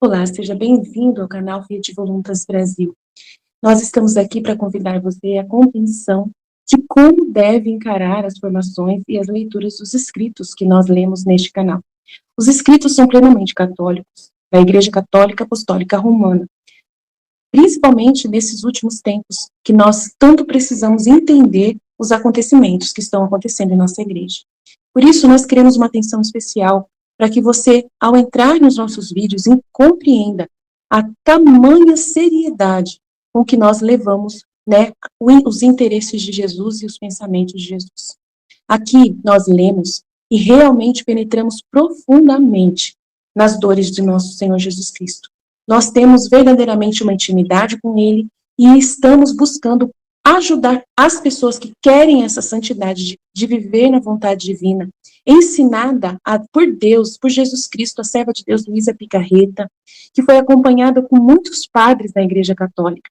Olá, seja bem-vindo ao canal Fiat Voluntas Brasil. Nós estamos aqui para convidar você à compreensão de como deve encarar as formações e as leituras dos escritos que nós lemos neste canal. Os escritos são plenamente católicos, da Igreja Católica Apostólica Romana, principalmente nesses últimos tempos, que nós tanto precisamos entender os acontecimentos que estão acontecendo em nossa igreja. Por isso, nós queremos uma atenção especial para que você, ao entrar nos nossos vídeos, compreenda a tamanha seriedade com que nós levamos, né, os interesses de Jesus e os pensamentos de Jesus. Aqui nós lemos e realmente penetramos profundamente nas dores de nosso Senhor Jesus Cristo. Nós temos verdadeiramente uma intimidade com Ele e estamos buscando ajudar as pessoas que querem essa santidade de viver na vontade divina, ensinada por Deus, por Jesus Cristo, a serva de Deus, Luísa Picarreta, que foi acompanhada com muitos padres da Igreja Católica.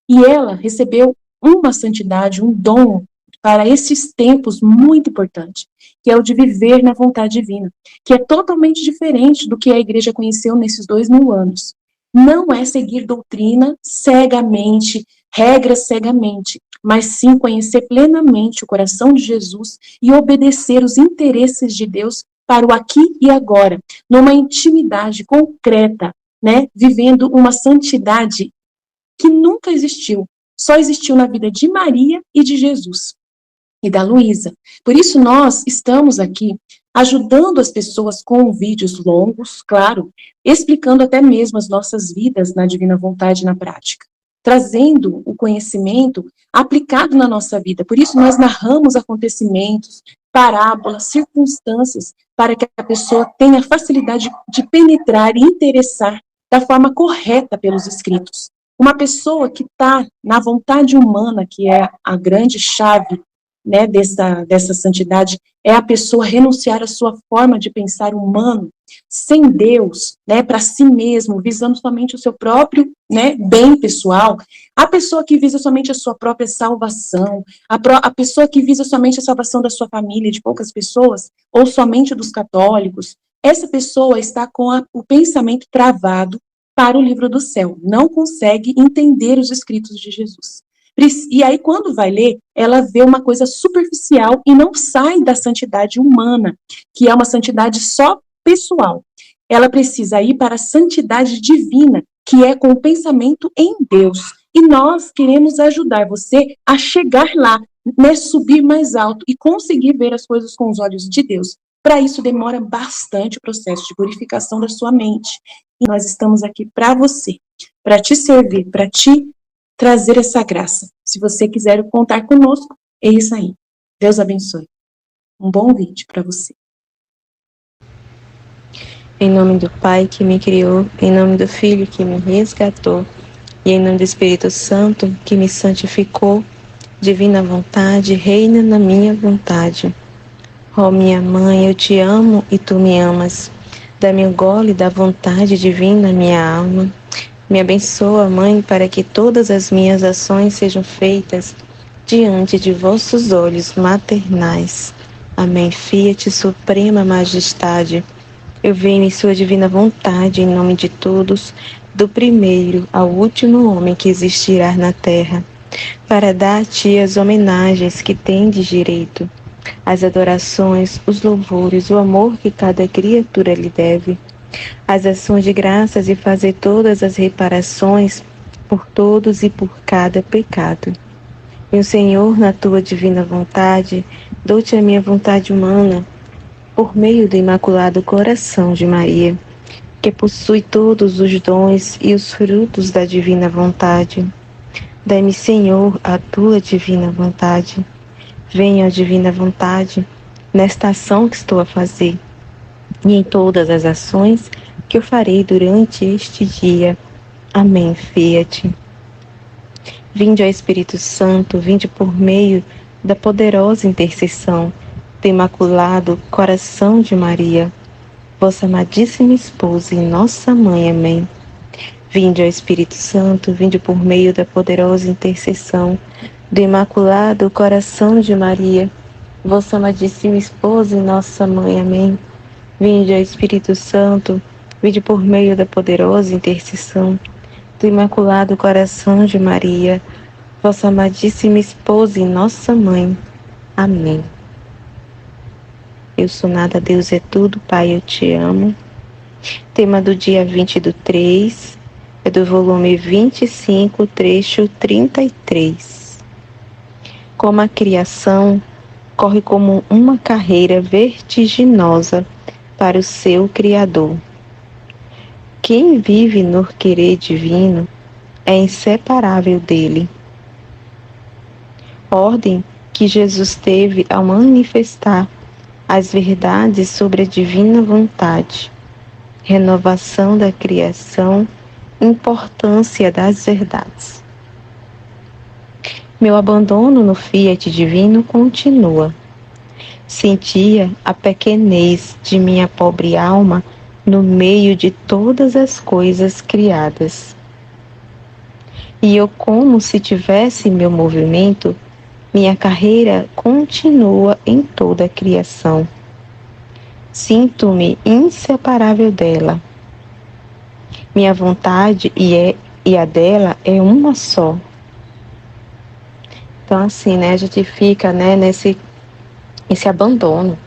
E ela recebeu uma santidade, um dom para esses tempos muito importante, que é o de viver na vontade divina, que é totalmente diferente do que a Igreja conheceu nesses 2000 anos. Não é seguir doutrina cegamente, regras cegamente, mas sim conhecer plenamente o coração de Jesus e obedecer os interesses de Deus para o aqui e agora, numa intimidade concreta, né, vivendo uma santidade que nunca existiu, só existiu na vida de Maria e de Jesus e da Luísa. Por isso nós estamos aqui ajudando as pessoas com vídeos longos, claro, explicando até mesmo as nossas vidas na divina vontade na prática, trazendo o conhecimento aplicado na nossa vida. Por isso nós narramos acontecimentos, parábolas, circunstâncias, para que a pessoa tenha facilidade de penetrar e interessar da forma correta pelos escritos. Uma pessoa que está na vontade humana, que é a grande chave, né, dessa santidade, é a pessoa renunciar à sua forma de pensar humano, sem Deus, né, para si mesmo, visando somente o seu próprio, né, bem pessoal. A pessoa que visa somente a sua própria salvação, a pessoa que visa somente a salvação da sua família, de poucas pessoas, ou somente dos católicos, essa pessoa está com o pensamento travado para o livro do céu, não consegue entender os escritos de Jesus. E aí, quando vai ler, ela vê uma coisa superficial e não sai da santidade humana, que é uma santidade só pessoal. Ela precisa ir para a santidade divina, que é com o pensamento em Deus. E nós queremos ajudar você a chegar lá, né, subir mais alto e conseguir ver as coisas com os olhos de Deus. Para isso, demora bastante o processo de purificação da sua mente. E nós estamos aqui para você, para te servir, para te trazer essa graça. Se você quiser contar conosco, é isso aí. Deus abençoe. Um bom vídeo para você. Em nome do Pai que me criou, em nome do Filho que me resgatou, e em nome do Espírito Santo que me santificou, divina vontade, reina na minha vontade. Ó minha mãe, eu te amo e tu me amas. Dá-me um gole da vontade divina, minha alma. Me abençoa, Mãe, para que todas as minhas ações sejam feitas diante de vossos olhos maternais. Amém. Fiat Suprema Majestade. Eu venho em sua divina vontade, em nome de todos, do primeiro ao último homem que existirá na terra, para dar a ti as homenagens que tendes direito, as adorações, os louvores, o amor que cada criatura lhe deve, as ações de graças e fazer todas as reparações por todos e por cada pecado. Meu Senhor, na tua divina vontade, dou-te a minha vontade humana, por meio do Imaculado Coração de Maria, que possui todos os dons e os frutos da divina vontade. Dai-me, Senhor, a tua divina vontade. Venha a divina vontade nesta ação que estou a fazer e em todas as ações que eu farei durante este dia. Amém. Fiat. Vinde, ó Espírito Santo, vinde por meio da poderosa intercessão do Imaculado Coração de Maria, vossa amadíssima esposa e nossa mãe. Amém. Vinde, ó Espírito Santo, vinde por meio da poderosa intercessão do Imaculado Coração de Maria, vossa amadíssima esposa e nossa mãe. Amém. Vinde, ó Espírito Santo, vinde por meio da poderosa intercessão do Imaculado Coração de Maria, vossa amadíssima esposa e nossa mãe. Amém. Eu sou nada, Deus é tudo, Pai, eu te amo. Tema do dia 20/3, é do volume 25, trecho 33. Como a criação corre como uma carreira vertiginosa para o seu Criador. Quem vive no querer divino é inseparável dele. Ordem que Jesus teve ao manifestar as verdades sobre a divina vontade, renovação da criação, importância das verdades. Meu abandono no Fiat divino continua. Sentia a pequenez de minha pobre alma no meio de todas as coisas criadas. E eu, como se tivesse meu movimento, minha carreira continua em toda a criação. Sinto-me inseparável dela. Minha vontade e a dela é uma só. Então, assim, a gente fica, nesse abandono,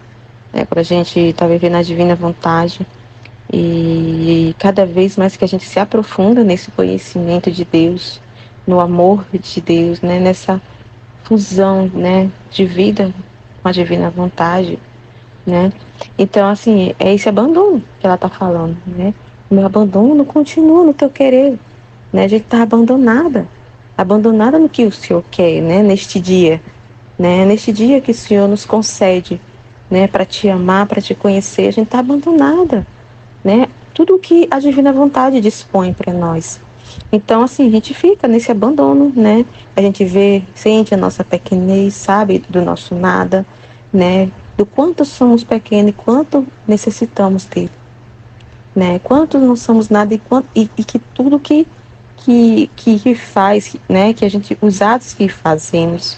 quando a gente está vivendo a divina vontade, e cada vez mais que a gente se aprofunda nesse conhecimento de Deus, no amor de Deus, nessa fusão, de vida com a divina vontade, Então, assim, é esse abandono que ela está falando, O meu abandono continua no teu querer, A gente está abandonada no que o Senhor quer, Neste dia, Neste dia que o Senhor nos concede, para te amar, para te conhecer, a gente está abandonada, Tudo o que a divina vontade dispõe para nós. Então, assim, a gente fica nesse abandono, A gente sente a nossa pequenez, sabe, do nosso nada, Do quanto somos pequenos e quanto necessitamos dele, Quanto não somos nada e que tudo que faz, que a gente, os atos que fazemos,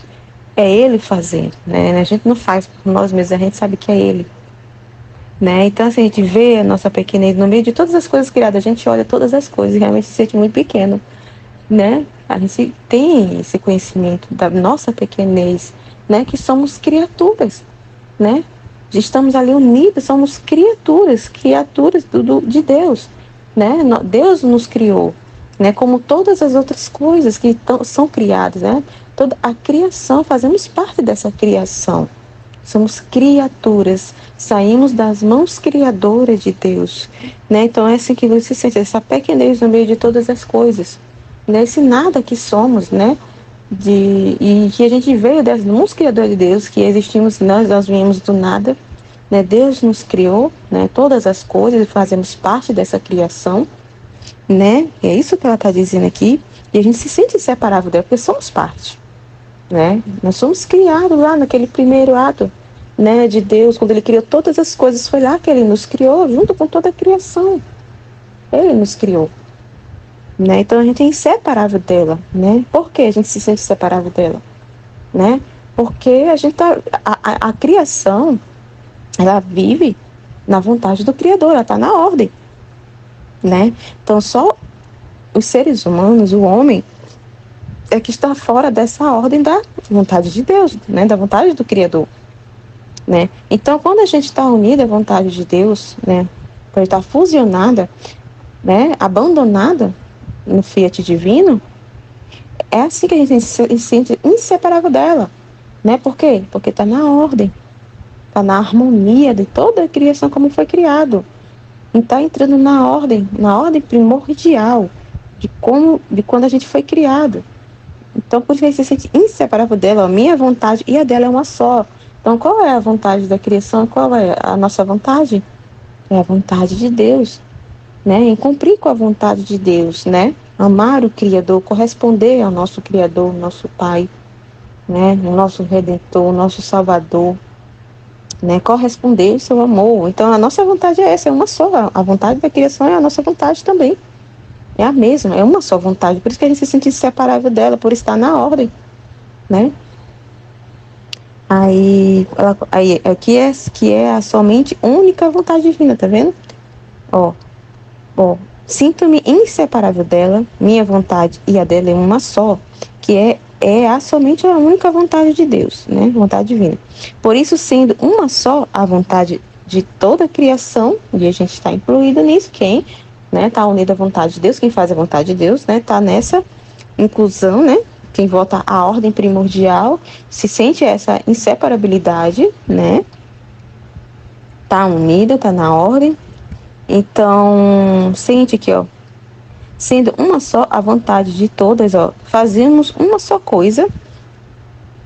é ele fazendo, A gente não faz por nós mesmos, a gente sabe que é ele, Então, assim, a gente vê a nossa pequenez no meio de todas as coisas criadas, a gente olha todas as coisas e realmente se sente muito pequeno, A gente tem esse conhecimento da nossa pequenez, Que somos criaturas, Estamos ali unidos, somos criaturas de Deus, Deus nos criou, Como todas as outras coisas que são criadas, Toda a criação, fazemos parte dessa criação. Somos criaturas, saímos das mãos criadoras de Deus, Então é assim que você sente, essa pequenez no meio de todas as coisas, Esse nada que somos, e que a gente veio das mãos criadoras de Deus, que existimos, nós viemos do nada, Deus nos criou, todas as coisas, fazemos parte dessa criação, E é isso que ela está dizendo aqui, e a gente se sente inseparável dela, porque somos parte, Nós somos criados lá naquele primeiro ato, de Deus, quando ele criou todas as coisas, foi lá que ele nos criou, junto com toda a criação, ele nos criou. Então a gente é inseparável dela, Por que a gente se sente inseparável dela? Porque a gente a criação, ela vive na vontade do Criador, ela está na ordem, Então só os seres humanos, o homem, é que está fora dessa ordem da vontade de Deus, da vontade do Criador, Então quando a gente está unida à vontade de Deus, quando a gente está fusionada, abandonada no Fiat divino, é assim que a gente se sente inseparável dela, Por quê? Porque está na ordem, está na harmonia de toda a criação como foi criado, e está entrando na ordem primordial de quando a gente foi criado. Então, por isso a gente se sente inseparável dela, a minha vontade e a dela é uma só. Então, qual é a vontade da criação? Qual é a nossa vontade? É a vontade de Deus, em cumprir com a vontade de Deus, Amar o Criador, corresponder ao nosso Criador, nosso Pai, o nosso Redentor, o nosso Salvador, corresponder ao seu amor. Então, a nossa vontade é essa, é uma só. A vontade da criação é a nossa vontade também. É a mesma, é uma só vontade. Por isso que a gente se sente inseparável dela, por estar na ordem, né? Aí que é a somente única vontade divina, tá vendo? Ó, sinto-me inseparável dela, minha vontade e a dela é uma só, que somente a única vontade de Deus, né? Vontade divina. Por isso, sendo uma só a vontade de toda a criação, e a gente está incluído nisso, quem, né, está unido à vontade de Deus, quem faz a vontade de Deus, né, está nessa inclusão, né? Quem volta à ordem primordial se sente essa inseparabilidade, né? Tá unida, tá na ordem. Então, sente que, ó, sendo uma só a vontade de todas, ó, fazemos uma só coisa,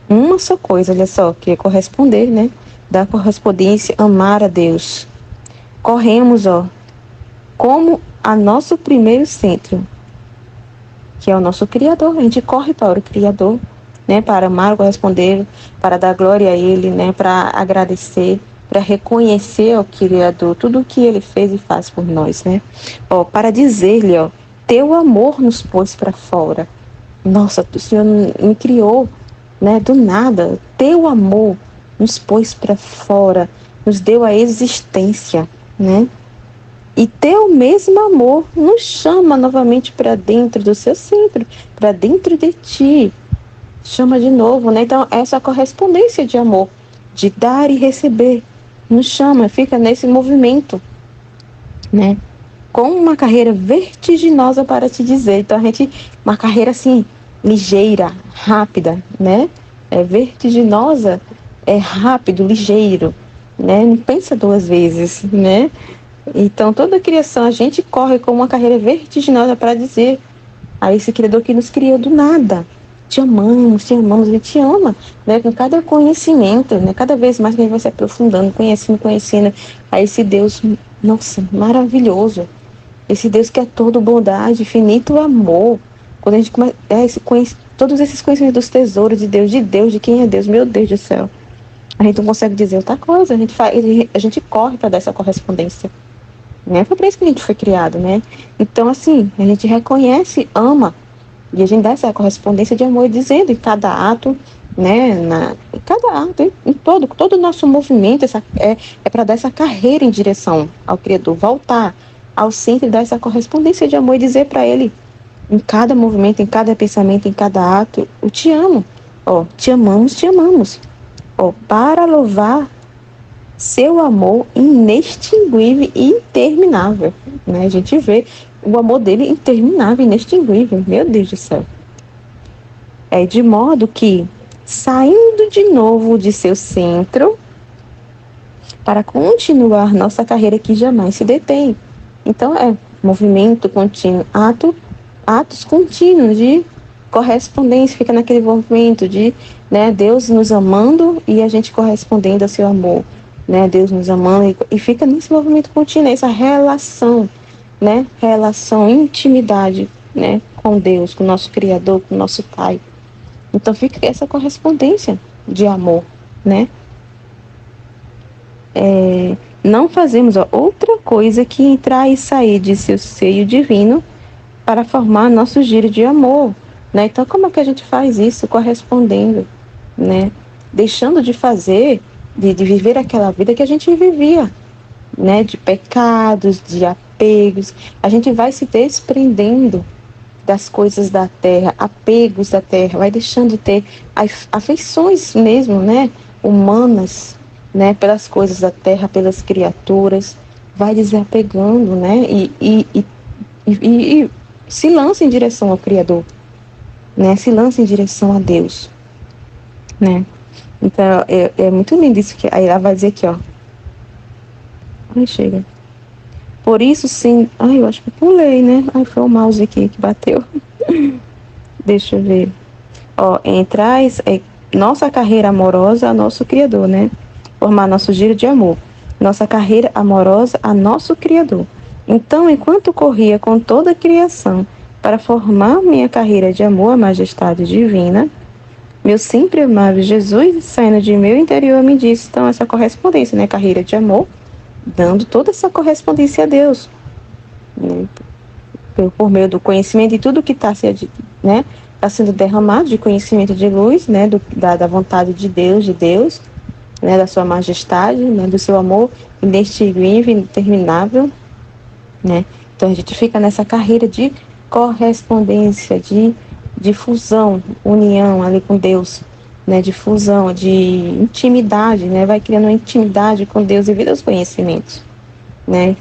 olha só, que é corresponder, né? Da correspondência, amar a Deus. Corremos, ó, como a nosso primeiro centro, que é o nosso Criador. A gente corre para o Criador, né? Para amar, corresponder, para dar glória a Ele, né? Para agradecer, para reconhecer ao Criador tudo o que Ele fez e faz por nós, né? Ó, para dizer-lhe, ó, teu amor nos pôs para fora. Nossa, o Senhor me criou, né? Do nada. Teu amor nos pôs para fora, nos deu a existência, né? E teu mesmo amor nos chama novamente para dentro do seu centro, para dentro de ti. Chama de novo, né? Então, essa correspondência de amor, de dar e receber, nos chama, fica nesse movimento, né? Com uma carreira vertiginosa para te dizer. Então, uma carreira assim, ligeira, rápida, né? É vertiginosa, é rápido, ligeiro, né? Não pensa duas vezes, né? Então, toda a criação, a gente corre com uma carreira vertiginosa para dizer a esse Criador que nos criou do nada. Te amamos, Ele te ama, né? Com cada conhecimento, né? Cada vez mais que a gente vai se aprofundando, conhecendo a esse Deus, nossa, maravilhoso. Esse Deus que é todo bondade, infinito amor. Quando a gente começa todos esses conhecimentos dos tesouros de Deus, de quem é Deus, meu Deus do céu. A gente não consegue dizer outra coisa, a gente corre para dar essa correspondência. Né? Foi para isso que a gente foi criado, né? Então, assim, a gente reconhece, ama, e a gente dá essa correspondência de amor, dizendo em cada ato, né? Em cada ato, em todo o nosso movimento, é para dar essa carreira em direção ao Criador, voltar ao centro e dar essa correspondência de amor e dizer para Ele, em cada movimento, em cada pensamento, em cada ato, eu te amo, ó, te amamos, ó, para louvar seu amor inextinguível e interminável, né? A gente vê o amor dele interminável, inextinguível, meu Deus do céu. É de modo que, saindo de novo de seu centro, para continuar nossa carreira que jamais se detém. Então, movimento contínuo, atos contínuos de correspondência, fica naquele movimento de, né, Deus nos amando e a gente correspondendo ao seu amor. Né, Deus nos amando e fica nesse movimento contínuo, essa relação, né, intimidade, né, com Deus, com o nosso Criador, com o nosso Pai. Então fica essa correspondência de amor, né? Não fazemos outra coisa que entrar e sair de seu seio divino para formar nosso giro de amor, né? Então como é que a gente faz isso? Correspondendo, né? Deixando de fazer, de viver aquela vida que a gente vivia, né? De pecados, de apegos. A gente vai se desprendendo das coisas da terra, apegos da terra, vai deixando de ter afeições mesmo, né? Humanas, né? Pelas coisas da terra, pelas criaturas, vai desapegando, né? E se lança em direção ao Criador, né? Se lança em direção a Deus, né? Então, é muito lindo isso, que aí ela vai dizer aqui, ó. Ai, chega. Por isso, sim... Ai, eu acho que eu pulei, né? Ai, foi o mouse aqui que bateu. Deixa eu ver. Ó, entrais nossa carreira amorosa a nosso Criador, né? Formar nosso giro de amor. Nossa carreira amorosa a nosso Criador. Então, enquanto corria com toda a criação para formar minha carreira de amor à majestade divina, meu sempre amável Jesus, saindo de meu interior, me disse, então, essa correspondência, né? Carreira de amor, dando toda essa correspondência a Deus, né? Por meio do conhecimento e tudo que está, né? está sendo derramado de conhecimento de luz, né, da vontade de Deus, né, da sua majestade, né, do seu amor inextinguível, interminável, né? Então a gente fica nessa carreira de correspondência, de fusão, união ali com Deus, né, de fusão, de intimidade, né, vai criando uma intimidade com Deus devido aos conhecimentos, né?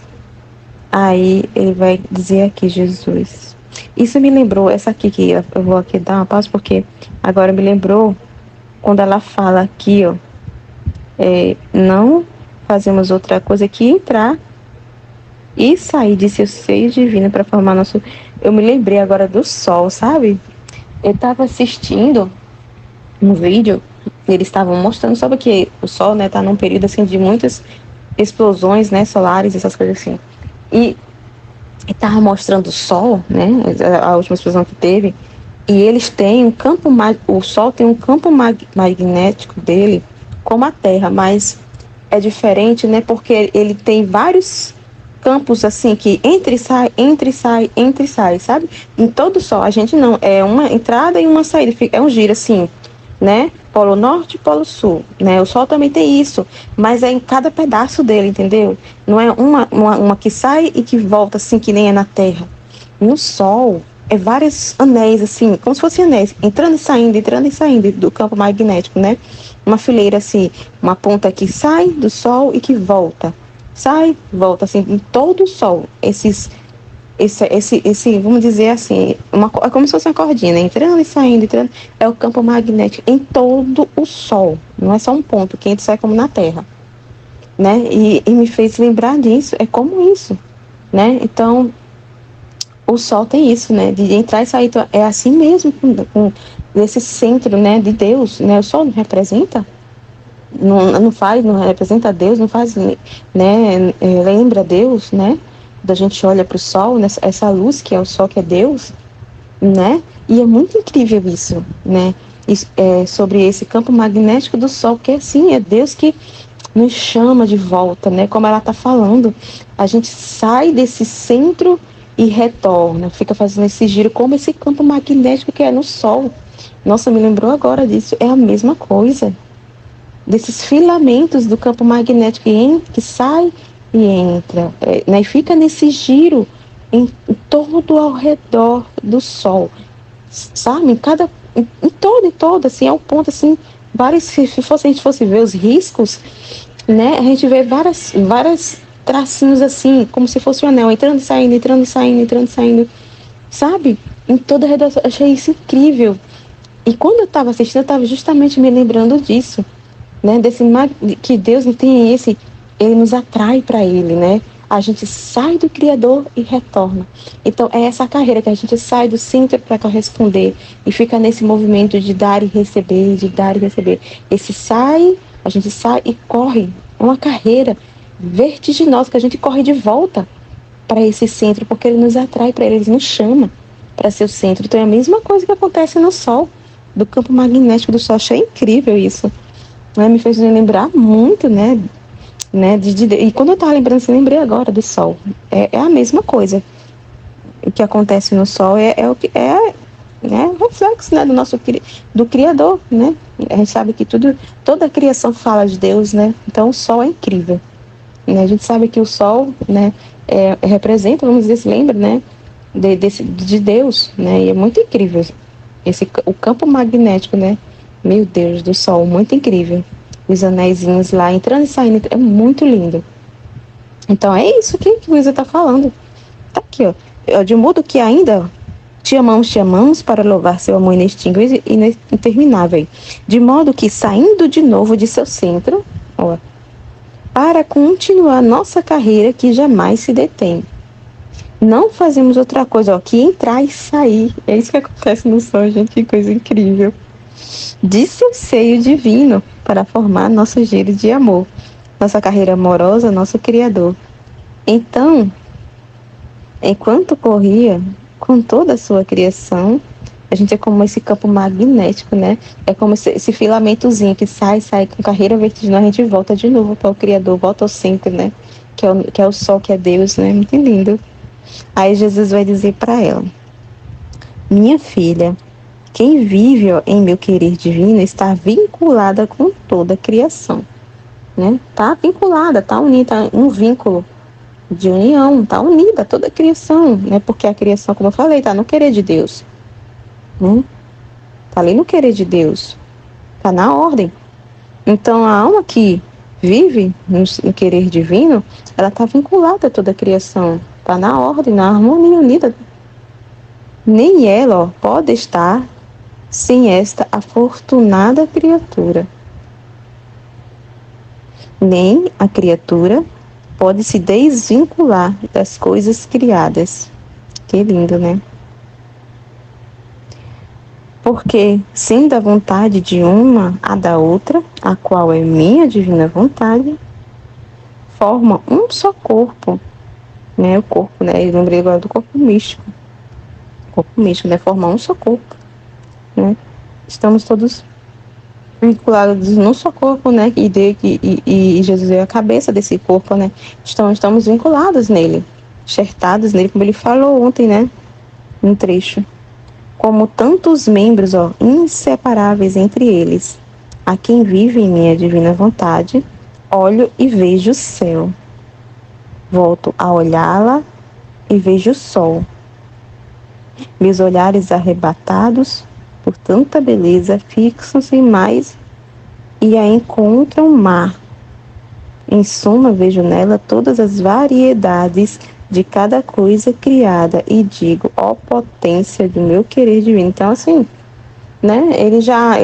Aí ele vai dizer aqui, Jesus. Isso me lembrou, essa aqui que eu vou aqui dar uma pausa, porque agora me lembrou quando ela fala aqui, ó, não fazemos outra coisa que entrar e sair de seu seio divino para formar nosso... Eu me lembrei agora do sol, sabe? Eu estava assistindo um vídeo, eles estavam mostrando sobre que o sol, né, tá num período assim de muitas explosões, né, solares, essas coisas assim. E estava mostrando o sol, né, a última explosão que teve, e eles têm um campo, o sol tem um campo magnético dele como a Terra, mas é diferente, né, porque ele tem vários campos assim que entra e sai, entra e sai, entra e sai, sabe? Em todo o sol, a gente não, é uma entrada e uma saída, é um giro assim, né? Polo norte e polo sul, né? O sol também tem isso, mas é em cada pedaço dele, entendeu? Não é uma que sai e que volta assim, que nem é na Terra. No sol, é vários anéis, assim, como se fossem anéis, entrando e saindo do campo magnético, né? Uma fileira assim, uma ponta que sai do sol e que volta. Sai, volta, assim, em todo o sol. Esse, vamos dizer assim, é como se fosse uma cordinha, né? Entrando e saindo, entrando, é o campo magnético em todo o sol. Não é só um ponto que entra e sai como na Terra, né? E me fez lembrar disso, é como isso, né? Então, o sol tem isso, né? De entrar e sair, então, é assim mesmo, nesse centro, né, de Deus, né? O sol não representa, não representa Deus, não faz, né, lembra Deus, né? Da gente olha para o sol, né, essa luz que é o sol, que é Deus, né? E é muito incrível isso, né? Sobre esse campo magnético do sol, que assim, é Deus que nos chama de volta, né? Como ela está falando, a gente sai desse centro e retorna, fica fazendo esse giro, como esse campo magnético que é no sol. Nossa, me lembrou agora disso, é a mesma coisa. Desses filamentos do campo magnético que sai e entra, né? E fica nesse giro em todo ao redor do sol, sabe? Em todo, assim, é um ponto, assim, vários, se a gente fosse ver os riscos, né? A gente vê várias tracinhos assim, como se fosse um anel, entrando e saindo, entrando e saindo, entrando e saindo, sabe? Em todo ao redor, eu achei isso incrível. E quando eu estava assistindo, eu estava justamente me lembrando disso, né? Que Deus tem ele nos atrai para ele, né? A gente sai do Criador e retorna. Então, é essa carreira que a gente sai do centro para corresponder e fica nesse movimento de dar e receber, de dar e receber. A gente sai e corre. É uma carreira vertiginosa que a gente corre de volta para esse centro, porque ele nos atrai para ele nos chama para ser o centro. Então, é a mesma coisa que acontece no Sol, do campo magnético do Sol. Achei incrível isso. Né? Me fez lembrar muito, né? E quando eu estava lembrando, eu lembrei agora do Sol. É a mesma coisa. O que acontece no Sol é o que né, reflexo, né, do Criador, né? A gente sabe que toda a criação fala de Deus, né? Então o Sol é incrível. Né? A gente sabe que o Sol, né, representa, vamos dizer, se lembra, né, de Deus, né? E é muito incrível o campo magnético, né? Meu Deus do Sol, muito incrível. Os anéisinhos lá, entrando e saindo, é muito lindo. Então é isso que o Luísa está falando. Tá aqui, ó. De modo que ainda te amamos para louvar seu amor inextinguível e interminável. De modo que, saindo de novo de seu centro, ó, para continuar nossa carreira que jamais se detém. Não fazemos outra coisa, ó, que entrar e sair. É isso que acontece no Sol, gente, que coisa incrível. De seu seio divino, para formar nosso giro de amor, nossa carreira amorosa, nosso Criador. Então, enquanto corria com toda a sua criação, a gente é como esse campo magnético, né? É como esse filamentozinho que sai com carreira vertiginosa, a gente volta de novo para o Criador, volta ao centro, né? Que é o Sol, que é Deus, né? Muito lindo. Aí Jesus vai dizer para ela: minha filha, Quem vive, ó, em meu querer divino está vinculada com toda a criação, né? Está vinculada, está unida, um vínculo de união, está unida a toda a criação, né? Porque a criação, como eu falei, está no querer de Deus, né? Está ali no querer de Deus, está na ordem. Então, a alma que vive no querer divino, ela está vinculada a toda a criação, está na ordem, na harmonia unida. Nem ela, ó, pode estar sem esta afortunada criatura. Nem a criatura pode se desvincular das coisas criadas. Que lindo, né? Porque, sendo a vontade de uma a da outra, a qual é minha divina vontade, forma um só corpo, né? O corpo, né? Eu lembrei agora do corpo místico. O corpo místico, né? Forma um só corpo, né? Estamos todos vinculados num só corpo, né? E Jesus é a cabeça desse corpo, né? Então, estamos vinculados nele, enxertados nele, como ele falou ontem, né? Um trecho. Como tantos membros, ó, inseparáveis entre eles, a quem vive em minha divina vontade, olho e vejo o céu. Volto a olhá-la e vejo o sol. Meus olhares arrebatados por tanta beleza fixam-se mais e a encontram mar. Em suma, vejo nela todas as variedades de cada coisa criada e digo, ó potência do meu querer divino. Então, assim, né, ele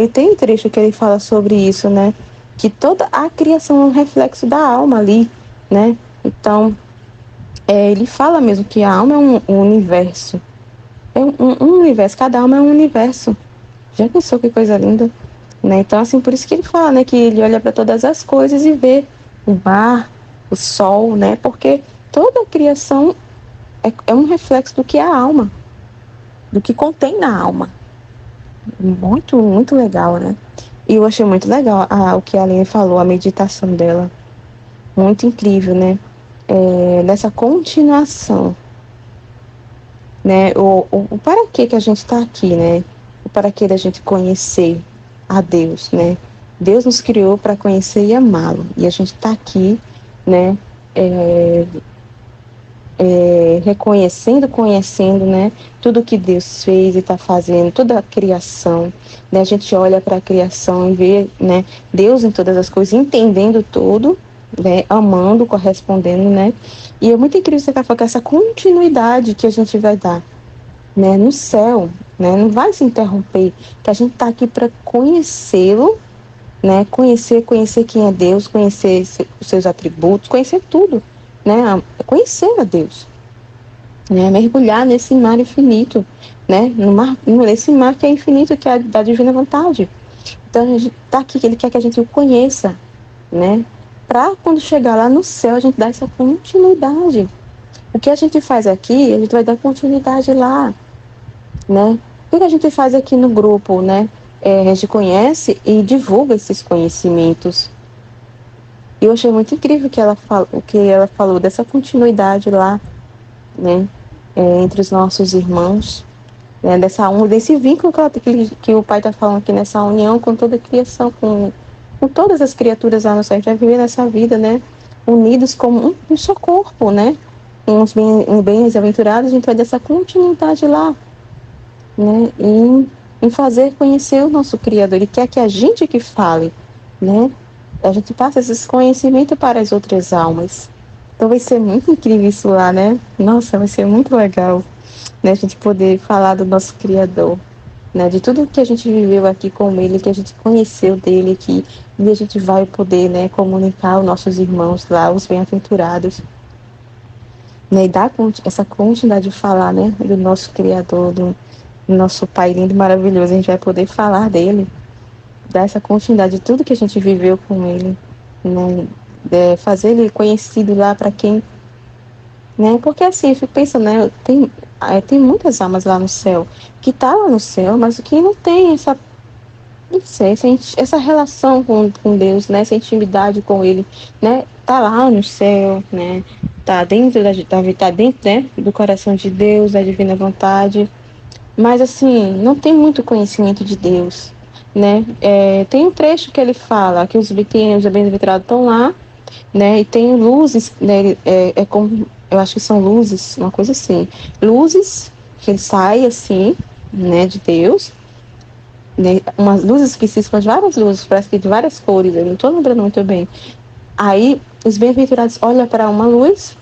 tem um trecho que ele fala sobre isso, né, que toda a criação é um reflexo da alma ali, né, então, ele fala mesmo que a alma é um universo, é um universo, cada alma é um universo. Já pensou que coisa linda? Né? Então, assim, por isso que ele fala, né, que ele olha para todas as coisas e vê o mar, o sol, né, porque toda a criação é um reflexo do que é a alma, do que contém na alma. Muito, muito legal, né? E eu achei muito legal o que a Aline falou, a meditação dela. Muito incrível, né? Nessa continuação, né? O para que a gente está aqui, né? O para que da gente conhecer a Deus, né? Deus nos criou para conhecer e amá-lo. E a gente está aqui, né? Reconhecendo, conhecendo, né? Tudo que Deus fez e está fazendo, toda a criação. Né? A gente olha para a criação e vê, né? Deus em todas as coisas, entendendo tudo, né? Amando, correspondendo, né? E é muito incrível você estar falando com essa continuidade que a gente vai dar, né? No céu, né? Não vai se interromper, que a gente está aqui para conhecê-lo, né? Conhecer quem é Deus, conhecer os seus atributos, conhecer tudo, né? Conhecer a Deus, né? Mergulhar nesse mar infinito, né? Nesse mar que é infinito, que é da divina vontade. Então a gente está aqui, ele quer que a gente o conheça, né? Para quando chegar lá no céu, a gente dar essa continuidade. O que a gente faz aqui, a gente vai dar continuidade lá, né? O que a gente faz aqui no grupo, né? A gente conhece e divulga esses conhecimentos. E eu achei muito incrível o que ela falou dessa continuidade lá, né? Entre os nossos irmãos, né? Desse vínculo que o pai está falando aqui, nessa união com toda a criação, com todas as criaturas lá no céu. A gente vai viver nessa vida, né? Unidos como um só corpo, né? Uns bem-aventurados, a gente vai dessa continuidade lá, né? Em fazer conhecer o nosso Criador. Ele quer que a gente que fale, né? A gente passa esse conhecimento para as outras almas. Então vai ser muito incrível isso lá, né? Nossa, vai ser muito legal, né? A gente poder falar do nosso Criador, né? De tudo que a gente viveu aqui com Ele, que a gente conheceu dele aqui, e a gente vai poder, né, comunicar aos nossos irmãos lá, os bem-aventurados, né? E dar essa continuidade de falar, né? Do nosso Criador, do nosso Pai lindo e maravilhoso. A gente vai poder falar dele, dar essa continuidade de tudo que a gente viveu com ele, né? Fazer ele conhecido lá para quem, né? Porque assim, eu fico pensando, né? Tem muitas almas lá no céu, que tá lá no céu, mas que não tem não sei, essa relação com Deus, né? Essa intimidade com ele, né? Tá lá no céu, né? Tá dentro, né, do coração de Deus, da divina vontade, mas assim, não tem muito conhecimento de Deus, né? Tem um trecho que ele fala que os bem-aventurados estão lá, né? E tem luzes, né? Como, eu acho que são luzes, uma coisa assim, luzes que saem assim, né? De Deus, né? Umas luzes específicas, várias luzes, parece que de várias cores, eu não estou lembrando muito bem. Aí os bem-aventurados olham para uma luz,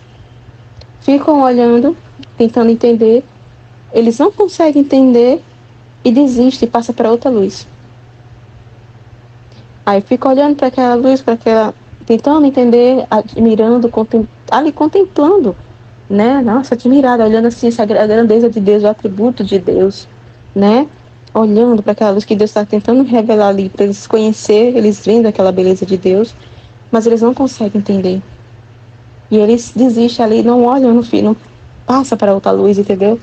ficam olhando, tentando entender, eles não conseguem entender e desiste e passa para outra luz. Aí fica olhando para aquela luz, para aquela, tentando entender, admirando, ali contemplando, né? Nossa, admirada, olhando assim essa grandeza de Deus, o atributo de Deus, né? Olhando para aquela luz que Deus está tentando revelar ali, para eles conhecer, eles vendo aquela beleza de Deus, mas eles não conseguem entender. E eles desistem ali, não olham no fim, não passa para outra luz, entendeu?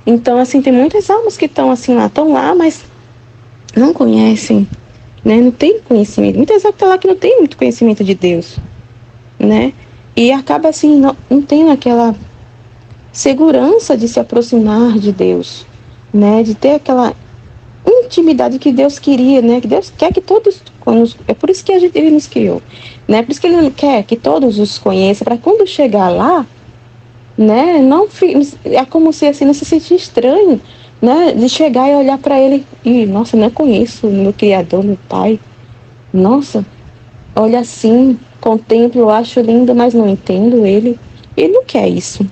Então, assim, tem muitas almas que estão assim lá, estão lá, mas não conhecem, né? Não tem conhecimento. Muitas almas estão lá que não tem muito conhecimento de Deus, né? E acaba assim, não tendo aquela segurança de se aproximar de Deus, né? De ter aquela intimidade que Deus queria, né? Que Deus quer que todos, é por isso que ele nos criou, né? Por isso que ele quer que todos os conheçam, para quando chegar lá, né? Não é como se assim não se sentir estranho, né? De chegar e olhar para ele e nossa, não conheço o meu Criador, meu Pai. Nossa, olha assim, contemplo, acho lindo, mas não entendo ele. Ele não quer isso,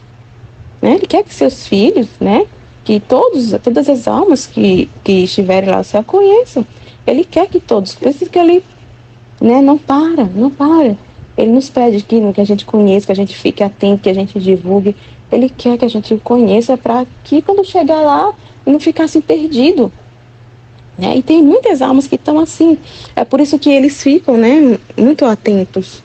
né? Ele quer que seus filhos, né? Que todas as almas que estiverem lá se conheçam. Ele quer que todos, por isso que ele, né? Não para, não para. Ele nos pede que a gente conheça, que a gente fique atento, que a gente divulgue. Ele quer que a gente conheça para que quando chegar lá não ficasse perdido, né? E tem muitas almas que estão assim. É por isso que eles ficam, né, muito atentos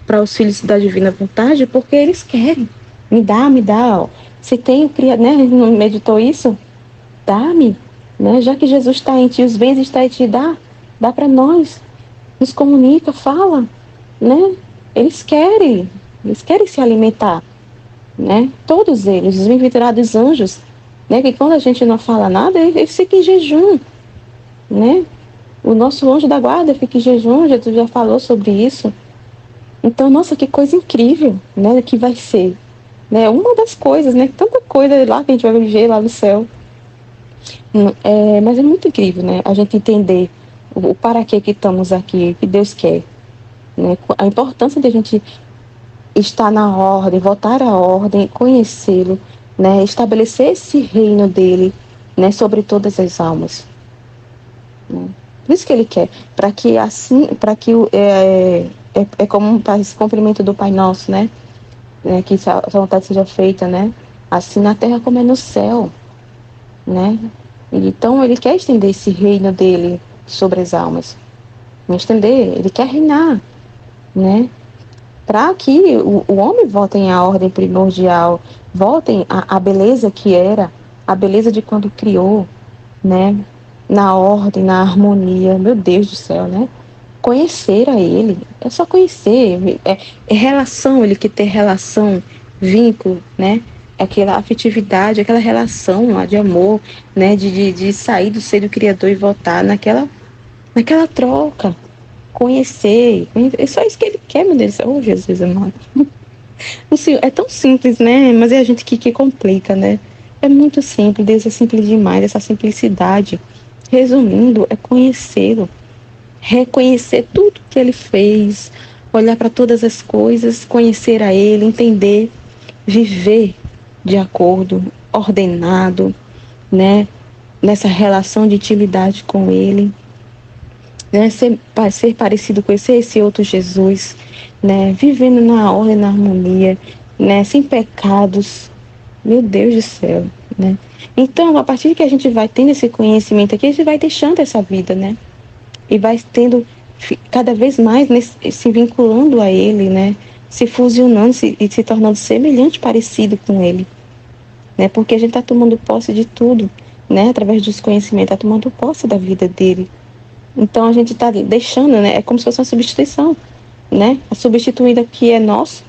para os filhos da divina vontade, porque eles querem. Me dá. Ó. Se tem, né, não meditou isso? Dá-me. Né? Já que Jesus está em ti, os bens estão em ti, dá para nós. Nos comunica, fala, né? Eles querem se alimentar, né? Todos eles, os bem-aventurados anjos, né? Que quando a gente não fala nada, eles ficam em jejum, né? O nosso anjo da guarda fica em jejum, Jesus já falou sobre isso. Então, nossa, que coisa incrível, né? Que vai ser, né? Uma das coisas, né? Tanta coisa lá que a gente vai viver lá no céu. Mas é muito incrível, né? A gente entender o para que estamos aqui, o que Deus quer, né? A importância de a gente estar na ordem, voltar à ordem, conhecê-lo, né? Estabelecer esse reino dele, né? Sobre todas as almas. Né? Por isso que ele quer, para que assim, para que é como esse cumprimento do Pai Nosso, né? Que a vontade seja feita, né? Assim na terra como é no céu, né? Então ele quer estender esse reino dele sobre as almas, estender, ele quer reinar, né? Para que o homem volte à ordem primordial, voltem à beleza que era, a beleza de quando criou, né? Na ordem, na harmonia, meu Deus do céu, né? Conhecer a ele, é só conhecer, é relação, ele que ter relação, vínculo, né? Aquela afetividade, aquela relação lá de amor, né? De sair do ser do Criador e voltar naquela troca, conhecer, é só isso que ele quer, meu Deus, oh Jesus amado. Assim, é tão simples, né? Mas é a gente que complica, né? É muito simples, Deus é simples demais, essa simplicidade. Resumindo, é conhecê-lo, reconhecer tudo que ele fez, olhar para todas as coisas, conhecer a ele, entender, viver de acordo, ordenado, né? Nessa relação de intimidade com ele, né? Ser parecido com esse outro Jesus, né? Vivendo na ordem, na harmonia, né? Sem pecados, meu Deus do céu, né? Então, a partir que a gente vai tendo esse conhecimento aqui, a gente vai deixando essa vida, né? E vai tendo cada vez mais se vinculando a ele, né? Se fusionando e se tornando semelhante, parecido com ele, né? Porque a gente está tomando posse de tudo, né? Através dos conhecimentos, está tomando posse da vida dele. Então, a gente está deixando, né? É como se fosse uma substituição, né? A substituída que é nosso,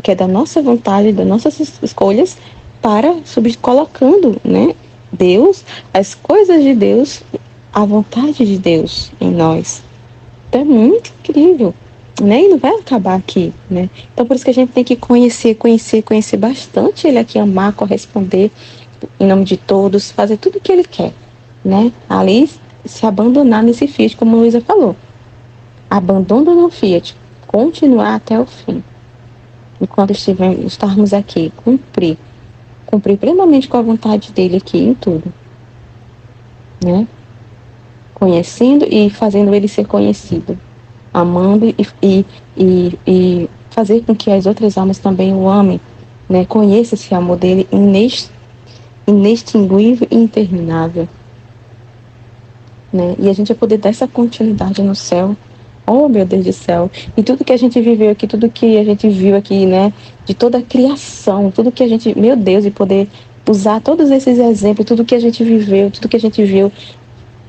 que é da nossa vontade, das nossas escolhas, para colocando, né? Deus, as coisas de Deus, a vontade de Deus em nós. Então é muito incrível, né? E não vai acabar aqui, né? Então por isso que a gente tem que conhecer bastante Ele aqui, amar, corresponder em nome de todos, fazer tudo o que Ele quer, né? Ali se abandonar nesse Fiat, como a Luísa falou. Abandono no Fiat, continuar até o fim. Enquanto estarmos aqui, cumprir plenamente com a vontade dele aqui em tudo, né? Conhecendo e fazendo ele ser conhecido, amando e fazer com que as outras almas também o amem, né? Conheça esse amor dele inextinguível e interminável, né? E a gente vai poder dar essa continuidade no céu. Oh, meu Deus do céu. E tudo que a gente viveu aqui, tudo que a gente viu aqui, né? De toda a criação, tudo que a gente... Meu Deus, e poder usar todos esses exemplos, tudo que a gente viveu, tudo que a gente viu,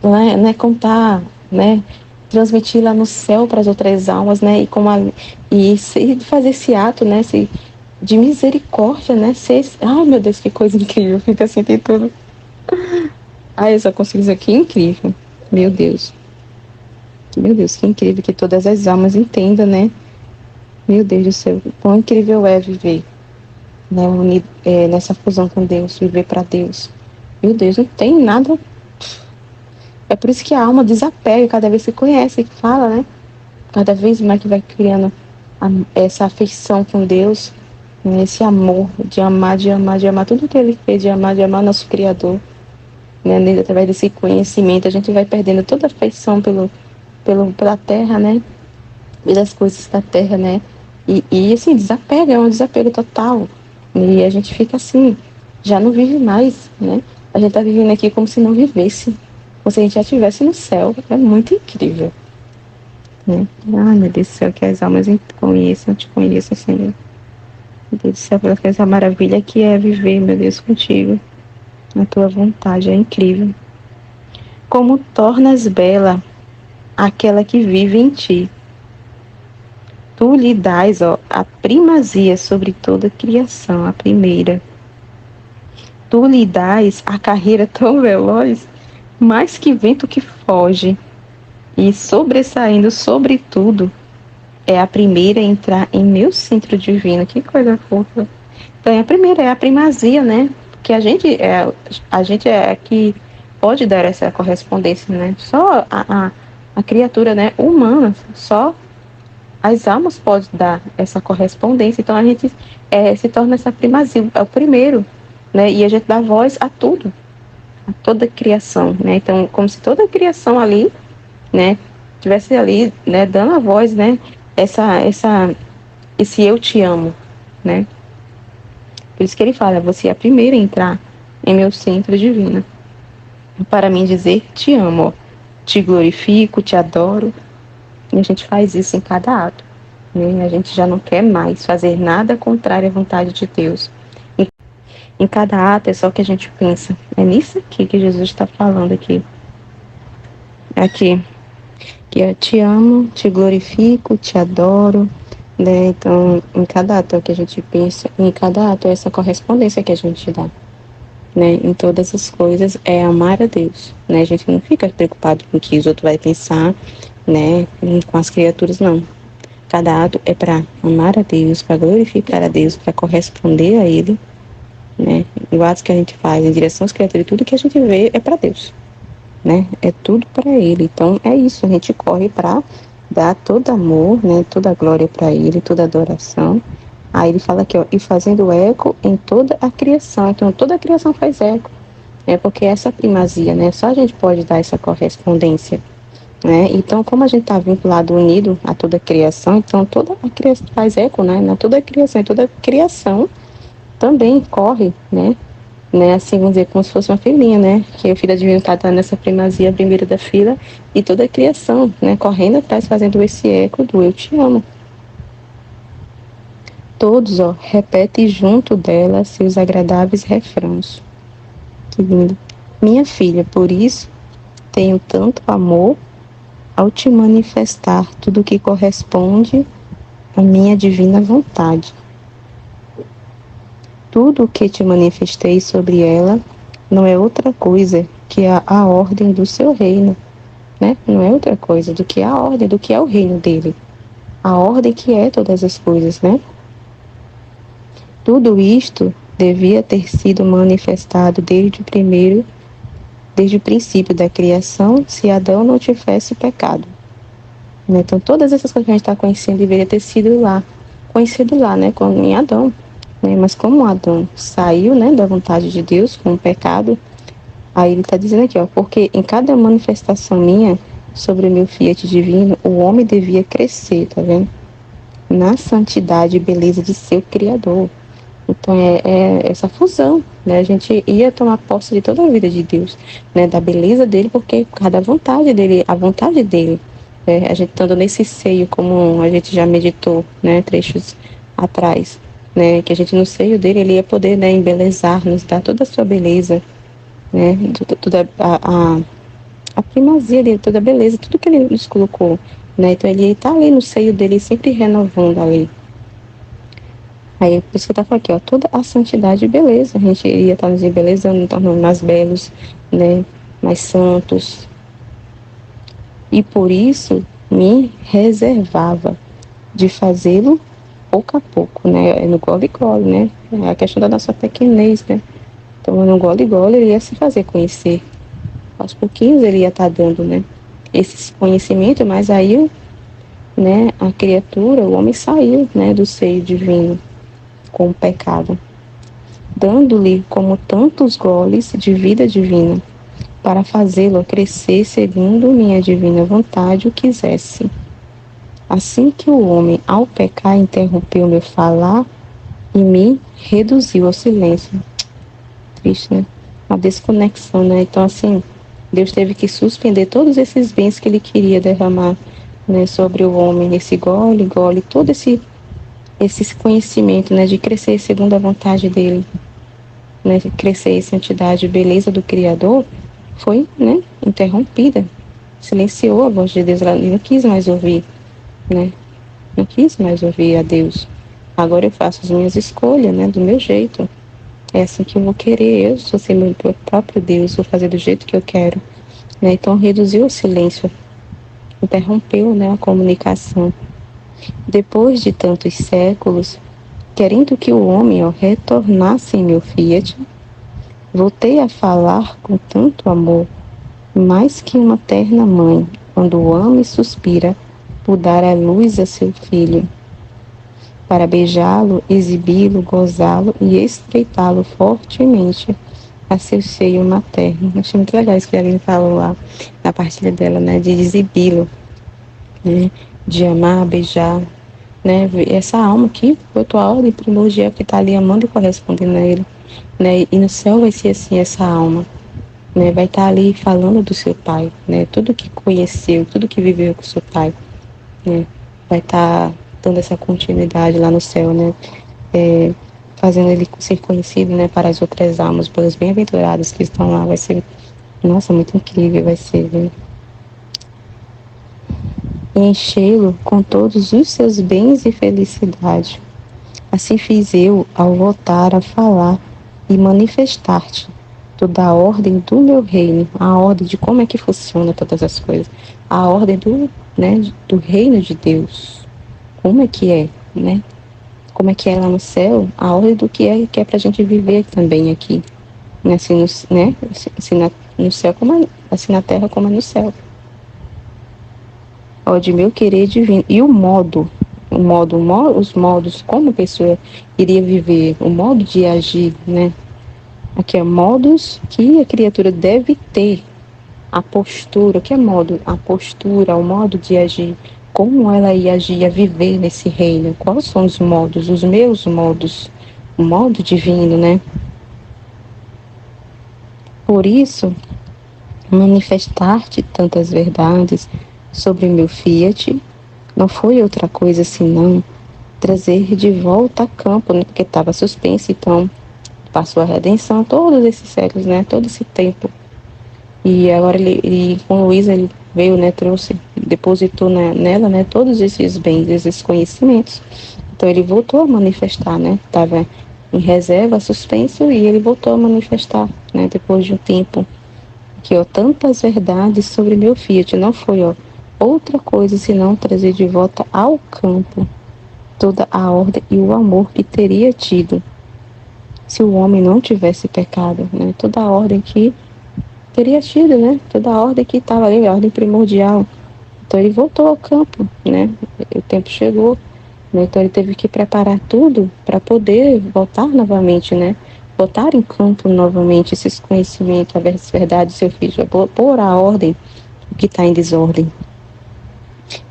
né? Contar, né? Transmitir lá no céu para as outras almas, né? E fazer esse ato, né? De misericórdia, né? Ai, meu Deus, que coisa incrível. Fica assim, tem tudo. Ai, eu só consigo dizer que incrível. Meu Deus. Meu Deus, que incrível que todas as almas entendam, né? Meu Deus do céu, quão incrível é viver, né? Nessa fusão com Deus, viver para Deus. Meu Deus, não tem nada. É por isso que a alma desapega cada vez que conhece, que fala, né? Cada vez mais que vai criando essa afeição com Deus, né? Esse amor de amar tudo que Ele fez, de amar nosso Criador, né? Através desse conhecimento, a gente vai perdendo toda a afeição pela terra, né? Pelas coisas da terra, né? E assim, desapega, é um desapego total. E a gente fica assim, já não vive mais, né? A gente tá vivendo aqui como se não vivesse, como se a gente já estivesse no céu. É muito incrível, né? Ai, meu Deus do céu, que as almas te conheçam, Senhor. Meu Deus do céu, pela essa maravilha que é viver, meu Deus, contigo. A tua vontade é incrível. Como tornas bela aquela que vive em ti. Tu lhe dás, a primazia sobre toda a criação, a primeira. Tu lhe dás a carreira tão veloz, mais que vento que foge, e sobressaindo sobre tudo, é a primeira a entrar em meu centro divino. Que coisa fofa. Então, a primeira é a primazia, né? Porque a gente é que pode dar essa correspondência, né? Só a criatura, né, humana, só as almas podem dar essa correspondência. Então a gente se torna essa primazia, é o primeiro, né? E a gente dá voz a tudo, a toda a criação, né? Então, como se toda a criação ali, né, tivesse ali, né, dando a voz, né? Esse eu te amo, né? Por isso que ele fala, você é a primeira a entrar em meu centro divino, para mim dizer te amo, te glorifico, te adoro. E a gente faz isso em cada ato, né? A gente já não quer mais fazer nada contrário à vontade de Deus. Em cada ato é só o que a gente pensa. É nisso aqui que Jesus está falando aqui. Aqui. Que eu te amo, te glorifico, te adoro. Né? Então, em cada ato é o que a gente pensa. Em cada ato é essa correspondência que a gente dá. Né? Em todas as coisas é amar a Deus. Né? A gente não fica preocupado com o que os outros vão pensar, né? Com as criaturas, não. Cada ato é para amar a Deus, para glorificar a Deus, para corresponder a Ele, né? E o ato que a gente faz em direção às criaturas, tudo que a gente vê é para Deus, né? É tudo para Ele. Então é isso, a gente corre para dar todo amor, né? Toda glória para Ele, toda adoração. Aí ele fala aqui, e fazendo eco em toda a criação. Então toda a criação faz eco, né? Porque essa primazia, né? Só a gente pode dar essa correspondência. Né? Então, como a gente está vinculado, unido a toda a criação, então toda a criação faz eco, né? Toda a criação, e toda a criação também corre, né? Assim, vamos dizer, como se fosse uma filhinha, né? Que o filho divino está nessa primazia, a primeira da fila, e toda a criação, né? Correndo atrás, fazendo esse eco do eu te amo. Todos, repetem junto dela seus agradáveis refrãos. Que lindo. Minha filha, por isso tenho tanto amor ao te manifestar tudo o que corresponde à minha divina vontade. Tudo o que te manifestei sobre ela não é outra coisa que a ordem do seu reino, né? Não é outra coisa do que a ordem, do que é o reino dele. A ordem que é todas as coisas, né? Tudo isto devia ter sido manifestado desde o princípio da criação, se Adão não tivesse pecado. Né? Então, todas essas coisas que a gente está conhecendo deveria ter sido conhecido lá, né? Em Adão. Né? Mas como Adão saiu, né, da vontade de Deus com o pecado, aí ele está dizendo aqui, ó, porque em cada manifestação minha sobre o meu fiat divino, o homem devia crescer, tá vendo? Na santidade e beleza de seu Criador. Então é essa fusão, né? A gente ia tomar posse de toda a vida de Deus, né? Da beleza dele, porque cada vontade dele, a vontade dele, a gente estando nesse seio, como a gente já meditou, né? Trechos atrás, né? Que a gente no seio dele, ele ia poder, né? Embelezar, nos dar toda a sua beleza, né? Toda a primazia dele, toda a beleza, tudo que ele nos colocou, né? Então ele está ali no seio dele, sempre renovando ali. Aí, por isso que eu tava aqui, ó, toda a santidade e beleza. A gente ia estar nos embelezando, tornando mais belos, né, mais santos. E por isso me reservava de fazê-lo pouco a pouco, né, no gole e gole, né, é a questão da nossa pequenez, né. Então, no gole e gole, ele ia se fazer conhecer. Aos pouquinhos ele ia estar dando, né, esse conhecimento, mas aí, né, a criatura, o homem saiu, né, do seio divino com o pecado, dando-lhe como tantos goles de vida divina, para fazê-lo crescer segundo minha divina vontade o quisesse. Assim que o homem, ao pecar, interrompeu meu falar e me reduziu ao silêncio. Triste, né? Uma desconexão, né? Então, assim, Deus teve que suspender todos esses bens que ele queria derramar, né, sobre o homem, esse gole, todo esse conhecimento, né, de crescer segundo a vontade dele, né, de crescer em santidade e beleza do Criador, foi, né, interrompida. Silenciou a voz de Deus, ela não quis mais ouvir, né, não quis mais ouvir a Deus. Agora eu faço as minhas escolhas, né, do meu jeito. É assim que eu vou querer, eu sou ser meu próprio Deus, vou fazer do jeito que eu quero. Né, então reduziu o silêncio, interrompeu, né, a comunicação. Depois de tantos séculos, querendo que o homem retornasse em meu fiat, voltei a falar com tanto amor, mais que uma terna mãe, quando ama e suspira por dar à luz a seu filho, para beijá-lo, exibi-lo, gozá-lo e estreitá-lo fortemente a seu seio materno. Achei muito legal isso que a Aline falou lá na partilha dela, né, de exibi-lo, né, de amar, beijar, né, essa alma que botou a ordem primordial que está ali amando e correspondendo a ele, né, e no céu vai ser assim essa alma, né, vai estar ali falando do seu pai, né, tudo que conheceu, tudo que viveu com seu pai, né, vai estar dando essa continuidade lá no céu, né, fazendo ele ser conhecido, né, para as outras almas, pelos bem-aventurados que estão lá, vai ser, nossa, muito incrível vai ser, viu? E enchê-lo com todos os seus bens e felicidade. Assim fiz eu ao voltar a falar e manifestar-te toda a ordem do meu reino, a ordem de como é que funciona todas as coisas, a ordem do reino de Deus, como é que é, né? Como é que é lá no céu, a ordem do que é para a gente viver também aqui, né? Assim, né? Assim no céu, assim na terra como é no céu. Ó, de meu querer divino. E os modos, como a pessoa iria viver, o modo de agir, né? Aqui é modos que a criatura deve ter, a postura, o que é modo? A postura, o modo de agir, como ela ia agir, ia viver nesse reino, quais são os modos, os meus modos, o modo divino, né? Por isso, manifestar-te tantas verdades sobre meu fiat não foi outra coisa senão trazer de volta a campo, né? Porque estava suspenso, então passou a redenção, todos esses séculos, né? Todo esse tempo. E agora ele com Luísa, ele veio, né? Trouxe, depositou nela, né? Todos esses bens, esses conhecimentos. Então ele voltou a manifestar, né? Tava em reserva, suspenso, e ele voltou a manifestar, né, depois de um tempo, que, ó, tantas verdades sobre meu Fiat, não foi, ó, outra coisa senão trazer de volta ao campo toda a ordem e o amor que teria tido se o homem não tivesse pecado, né, toda a ordem que teria tido, né, toda a ordem que estava ali, a ordem primordial. Então ele voltou ao campo, né, o tempo chegou, né, então ele teve que preparar tudo para poder voltar novamente, né, botar em campo novamente esses conhecimentos, as verdades do seu filho, pôr a ordem o que está em desordem.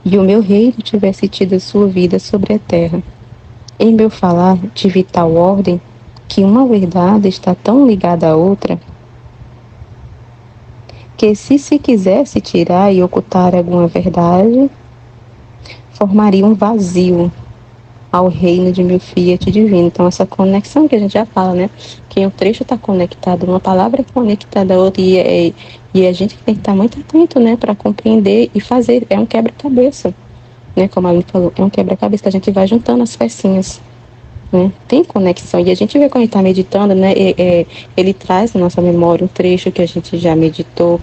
E o meu reino tivesse tido a sua vida sobre a terra. Em meu falar de vital ordem, que uma verdade está tão ligada à outra, que se quisesse tirar e ocultar alguma verdade, formaria um vazio ao reino de meu Fiat divino. Então, essa conexão que a gente já fala, né? Que o trecho está conectado, uma palavra é conectada à outra, e a gente tem que estar muito atento, né? Para compreender e fazer. É um quebra-cabeça, né? Como a Aline falou, é um quebra-cabeça que a gente vai juntando as pecinhas, né? Tem conexão. E a gente vê quando ele está meditando, né? Ele traz na nossa memória um trecho que a gente já meditou,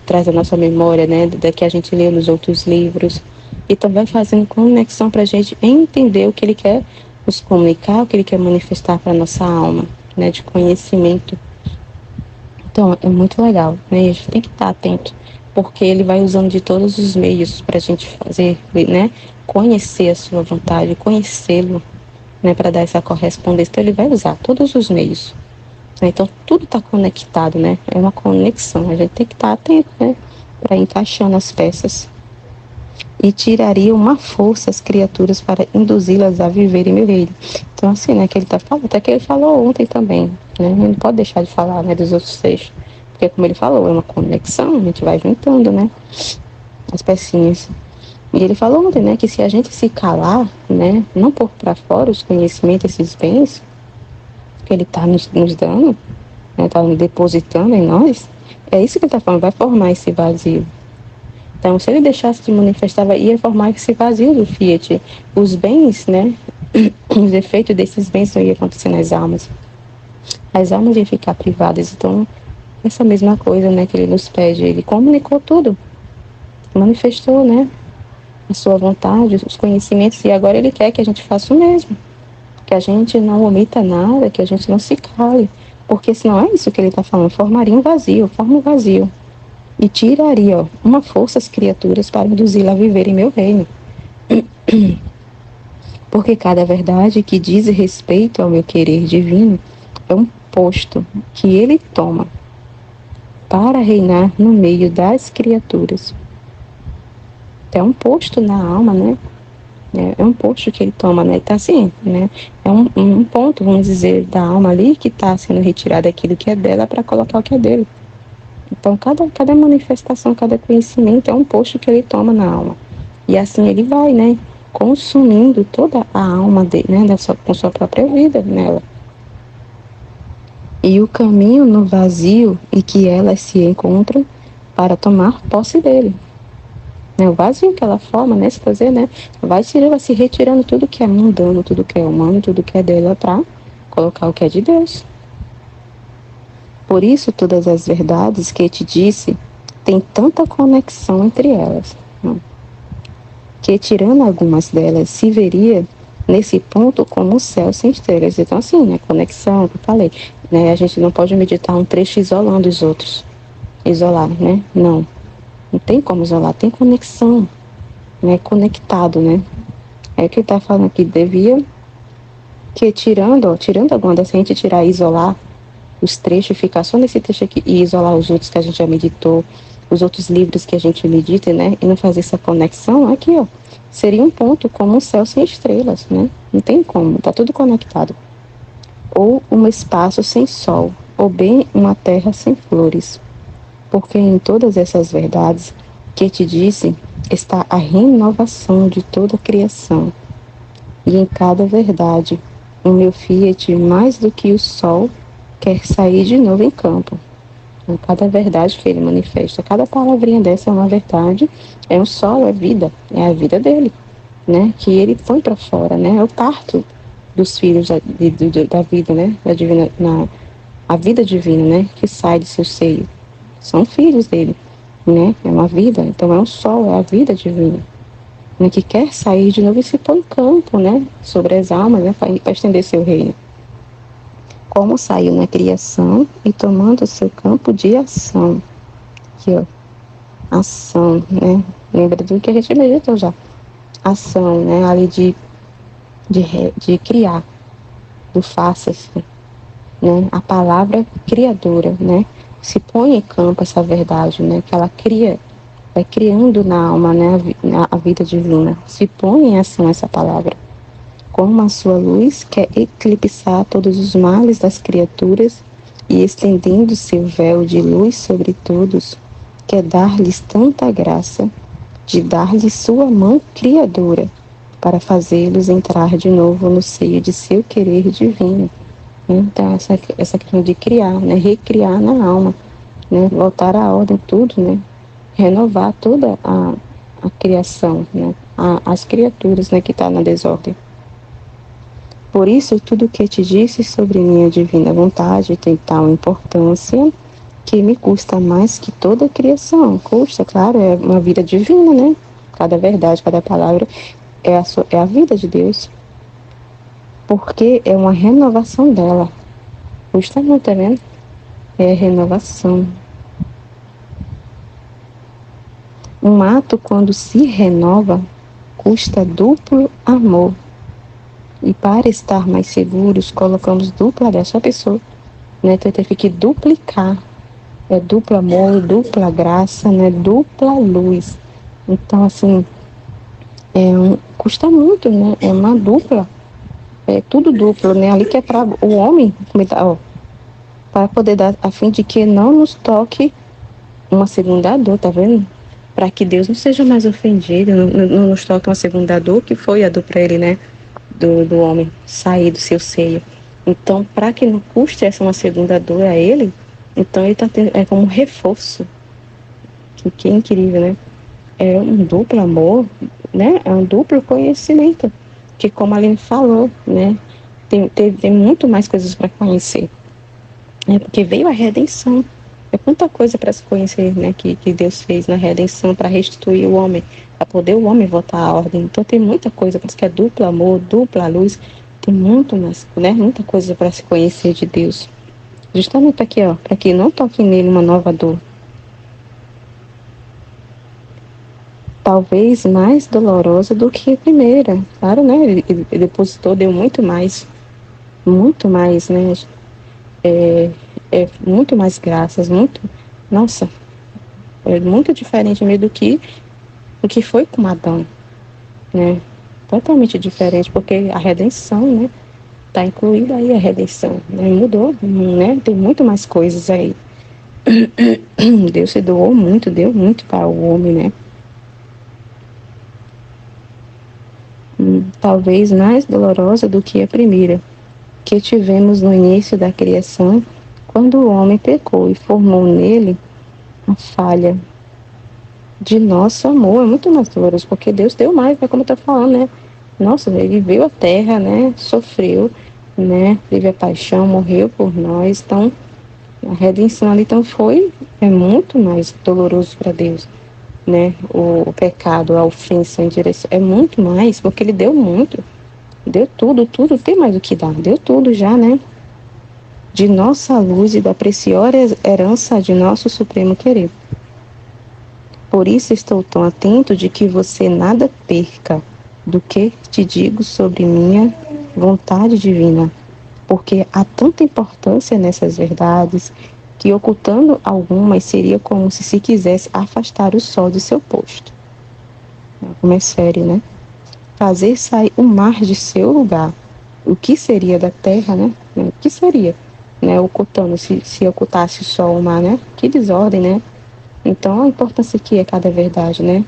traz a nossa memória, né? Da que a gente leu nos outros livros. E também fazendo conexão para a gente entender o que ele quer nos comunicar, o que ele quer manifestar para a nossa alma, né, de conhecimento. Então, é muito legal, né, a gente tem que estar atento, porque ele vai usando de todos os meios para a gente fazer, né, conhecer a sua vontade, conhecê-lo, né, para dar essa correspondência. Então, ele vai usar todos os meios. Né, então, tudo está conectado, né, é uma conexão, a gente tem que estar atento, né, para encaixando as peças. E tiraria uma força às criaturas para induzi-las a viverem meu reino. Então, assim, né, que ele está falando, até que ele falou ontem também, né, ele não pode deixar de falar, né, dos outros trechos, porque como ele falou, é uma conexão, a gente vai juntando, né, as pecinhas. E ele falou ontem, né, que se a gente se calar, né, não pôr para fora os conhecimentos, esses bens que ele está nos dando, né, está depositando em nós, é isso que ele está falando, vai formar esse vazio. Então, se ele deixasse de manifestar, ia formar esse vazio do Fiat. Os bens, né, os efeitos desses bens não iam acontecer nas almas. As almas iam ficar privadas. Então, essa mesma coisa, né, que ele nos pede, ele comunicou tudo. Manifestou, né, a sua vontade, os conhecimentos, e agora ele quer que a gente faça o mesmo. Que a gente não omita nada, que a gente não se cale. Porque senão é isso que ele está falando, formaria um vazio, forma um vazio. E tiraria, ó, uma força às criaturas para induzi-la a viver em meu reino. Porque cada verdade que diz respeito ao meu querer divino é um posto que ele toma para reinar no meio das criaturas. É um posto na alma, né? É um posto que ele toma, né? Tá assim, né? É um ponto, vamos dizer, da alma ali que está sendo retirado aquilo que é dela para colocar o que é dele. Então, cada manifestação, cada conhecimento é um posto que ele toma na alma. E assim ele vai, né, consumindo toda a alma dele, né, com sua própria vida nela. E o caminho no vazio e que elas se encontram para tomar posse dele. Né, o vazio que ela forma, né, se fazer, né, vai se retirando tudo que é mundano, tudo que é humano, tudo que é dela para colocar o que é de Deus. Por isso, todas as verdades que te disse têm tanta conexão entre elas, né? Que, tirando algumas delas, se veria nesse ponto como o céu sem estrelas. Então, assim, né, conexão, que eu falei, né, a gente não pode meditar um trecho isolando os outros. Isolar, né? Não tem como isolar, tem conexão, né, conectado, né? É o que ele está falando aqui, devia, que tirando alguma dessa, a gente tirar e isolar os trechos, ficar só nesse trecho aqui e isolar os outros que a gente já meditou, os outros livros que a gente medita, né, e não fazer essa conexão, aqui, ó, seria um ponto como um céu sem estrelas, né, não tem como, tá tudo conectado. Ou um espaço sem sol, ou bem uma terra sem flores, porque em todas essas verdades que te disse está a renovação de toda a criação, e em cada verdade o meu Fiat, mais do que o sol, quer sair de novo em campo. Então, cada verdade que ele manifesta, cada palavrinha dessa é uma verdade, é um sol, é vida, é a vida dele, né? Que ele põe para fora, né? É o parto dos filhos da vida, né? Da divina, a vida divina, né? Que sai de seu seio. São filhos dele, né? É uma vida, então é um sol, é a vida divina, né? Que quer sair de novo e se põe em campo, né? Sobre as almas, né? Para estender seu reino. Como saiu na criação e tomando o seu campo de ação. Aqui, ó. Ação, né? Lembra do que a gente meditou já. Ação, né? Ali de criar, do faça-se, né? A palavra criadora, né? Se põe em campo essa verdade, né? Que ela cria, vai criando na alma, né? A vida divina. Se põe em ação essa palavra. Como a sua luz quer eclipsar todos os males das criaturas e estendendo seu véu de luz sobre todos, quer dar-lhes tanta graça de dar-lhes sua mão criadora para fazê-los entrar de novo no seio de seu querer divino. Então, essa questão de criar, né? Recriar na alma, né? Voltar à ordem, tudo, né? Renovar toda a criação, né? As criaturas, né? Que está na desordem. Por isso, tudo o que te disse sobre minha divina vontade tem tal importância que me custa mais que toda a criação. Custa, claro, é uma vida divina, né? Cada verdade, cada palavra é a vida de Deus. Porque é uma renovação dela. Custa muito, tá vendo? É renovação. Um ato, quando se renova, custa duplo amor. E para estar mais seguros, colocamos dupla dessa pessoa, né? Então teve que duplicar. É duplo amor, dupla graça, né? Dupla luz. Então, assim, custa muito, né? É uma dupla. É tudo duplo, né? Ali que é para o homem, para poder dar, a fim de que não nos toque uma segunda dor, tá vendo? Para que Deus não seja mais ofendido, não nos toque uma segunda dor, que foi a dor para ele, né? Do homem sair do seu seio. Então, para que não custe essa uma segunda dor a ele, então ele está tendo, é como um reforço. Que é incrível, né? É um duplo amor, né? É um duplo conhecimento. Que, como a Aline falou, né? Tem muito mais coisas para conhecer. Porque veio a redenção. É muita coisa para se conhecer, né? Que Deus fez na redenção para restituir o homem, para poder o homem voltar à ordem. Então tem muita coisa, por isso que é duplo amor, dupla luz. Tem muito mais, né? Muita coisa para se conhecer de Deus. Justamente aqui, ó, para que não toque nele uma nova dor. Talvez mais dolorosa do que a primeira. Claro, né? Ele depositou, deu muito mais, né? Muito mais graças, nossa, é muito diferente mesmo do que foi com Adão, né? Totalmente diferente, porque a redenção, né? Tá incluída aí a redenção, né? Mudou, né? Tem muito mais coisas aí. Deus se doou muito, deu muito para o homem, né? Talvez mais dolorosa do que a primeira, que tivemos no início da criação, quando o homem pecou e formou nele a falha de nosso amor. É muito mais doloroso, porque Deus deu mais, né? Como eu tô falando, né? Nossa, ele veio à terra, né? Sofreu, né? Teve a paixão, morreu por nós. Então, a redenção ali, então, é muito mais doloroso para Deus, né? O pecado, a ofensa em direção, é muito mais, porque ele deu muito. Deu tudo, tem mais o que dar. Deu tudo já, né? De nossa luz e da preciosa herança de nosso supremo querer. Por isso estou tão atento de que você nada perca do que te digo sobre minha vontade divina, porque há tanta importância nessas verdades que ocultando algumas seria como se quisesse afastar o sol de seu posto. Como é sério, né? Fazer sair o mar de seu lugar. O que seria da terra, né? O que seria, né? Ocultando, se ocultasse o sol, o mar, né? Que desordem, né? Então, a importância que é cada verdade, né?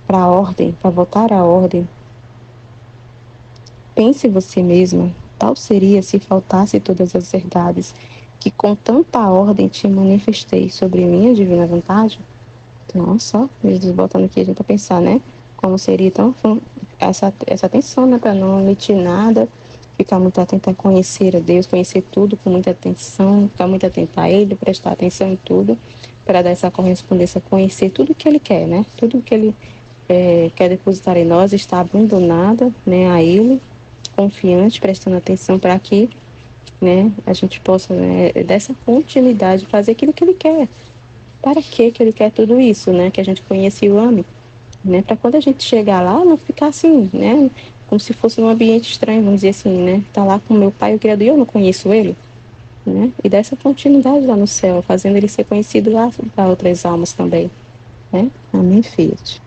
Para a ordem, para voltar à ordem. Pense você mesma, tal seria se faltasse todas as verdades que com tanta ordem te manifestei sobre minha divina vontade? Nossa, Jesus botando aqui a gente a pensar, né? Como seria então essa atenção, né? Para não omitir nada, ficar muito atento a conhecer a Deus, conhecer tudo com muita atenção, ficar muito atento a Ele, prestar atenção em tudo, para dar essa correspondência, conhecer tudo que Ele quer, né? Tudo que Ele quer depositar em nós, estar abandonada, né, a Ele, confiante, prestando atenção para que, né, a gente possa, né, dessa continuidade, fazer aquilo que Ele quer. Para que Ele quer tudo isso, né? Que a gente conheça e o ame, né? Para quando a gente chegar lá, não ficar assim, né? Como se fosse num ambiente estranho, vamos dizer assim, né? Tá lá com o meu Pai, o Criador, e eu não conheço Ele, né? E dessa continuidade lá no céu, fazendo Ele ser conhecido lá para outras almas também, né? Amém, Fiat.